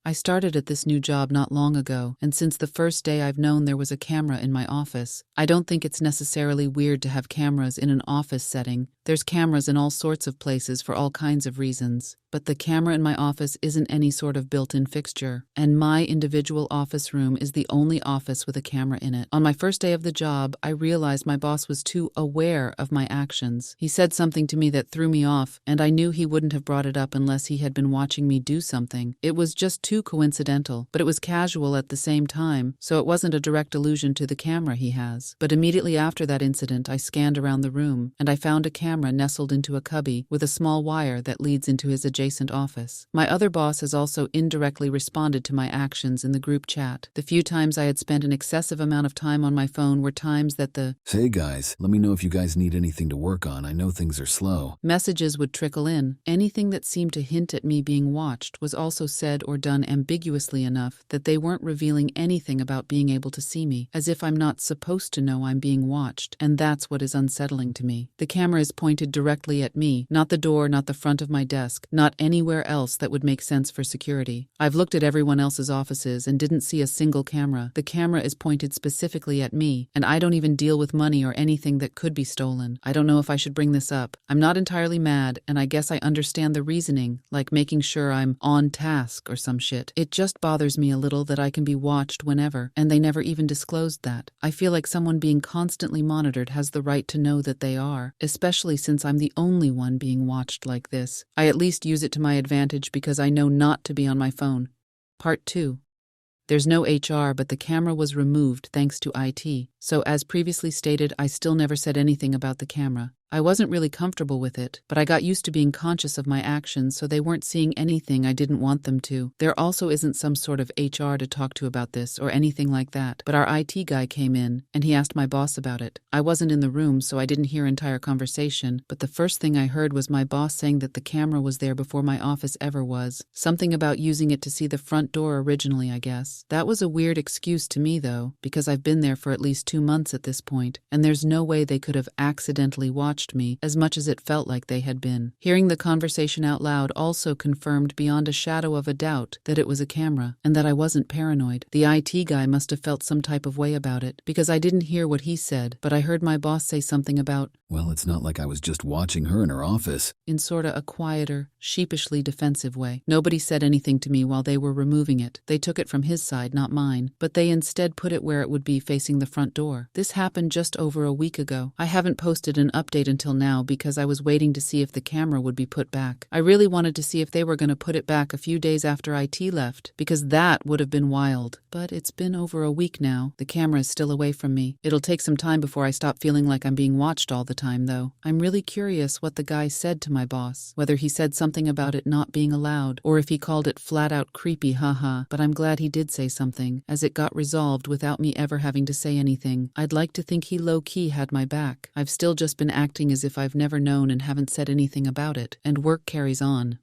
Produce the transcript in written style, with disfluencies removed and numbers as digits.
I started at this new job not long ago, and since the first day I've known there was a camera in my office. I don't think it's necessarily weird to have cameras in an office setting. There's cameras in all sorts of places for all kinds of reasons. But the camera in my office isn't any sort of built-in fixture, and my individual office room is the only office with a camera in it. On my first day of the job, I realized my boss was too aware of my actions. He said something to me that threw me off, and I knew he wouldn't have brought it up unless he had been watching me do something. It was just too coincidental, but it was casual at the same time, so it wasn't a direct allusion to the camera he has. But immediately after that incident, I scanned around the room, and I found a camera nestled into a cubby with a small wire that leads into his adjacent office. My other boss has also indirectly responded to my actions in the group chat. The few times I had spent an excessive amount of time on my phone were times that the "Hey guys, let me know if you guys need anything to work on. I know things are slow" messages would trickle in. Anything that seemed to hint at me being watched was also said or done ambiguously enough that they weren't revealing anything about being able to see me, as if I'm not supposed to know I'm being watched, and that's what is unsettling to me. The camera is pointed directly at me, not the door, not the front of my desk, not anywhere else that would make sense for security. I've looked at everyone else's offices and didn't see a single camera. The camera is pointed specifically at me, and I don't even deal with money or anything that could be stolen. I don't know if I should bring this up. I'm not entirely mad, and I guess I understand the reasoning, like making sure I'm on task or some shit. It just bothers me a little that I can be watched whenever, and they never even disclosed that. I feel like someone being constantly monitored has the right to know that they are, especially since I'm the only one being watched like this. I at least use it to my advantage because I know not to be on my phone. Part 2. There's no HR, but the camera was removed thanks to IT. So as previously stated, I still never said anything about the camera. I wasn't really comfortable with it, but I got used to being conscious of my actions, so they weren't seeing anything I didn't want them to. There also isn't some sort of HR to talk to about this or anything like that, but our IT guy came in, and he asked my boss about it. I wasn't in the room, so I didn't hear entire conversation, but the first thing I heard was my boss saying that the camera was there before my office ever was. Something about using it to see the front door originally, I guess. That was a weird excuse to me, though, because I've been there for at least 2 months at this point, and there's no way they could have accidentally watched me as much as it felt like they had been. Hearing the conversation out loud also confirmed beyond a shadow of a doubt that it was a camera, and that I wasn't paranoid. The IT guy must have felt some type of way about it, because I didn't hear what he said, but I heard my boss say something about, "Well, it's not like I was just watching her in her office," in sorta a quieter, sheepishly defensive way. Nobody said anything to me while they were removing it. They took it from his side, not mine, but they instead put it where it would be facing the front door. This happened just over a week ago. I haven't posted an update until now because I was waiting to see if the camera would be put back. I really wanted to see if they were going to put it back a few days after IT left, because that would have been wild. But it's been over a week now. The camera is still away from me. It'll take some time before I stop feeling like I'm being watched all the time, though. I'm really curious what the guy said to my boss, whether he said something about it not being allowed, or if he called it flat out creepy, haha. But I'm glad he did say something, as it got resolved without me ever having to say anything. I'd like to think he low-key had my back. I've still just been acting as if I've never known and haven't said anything about it, and work carries on.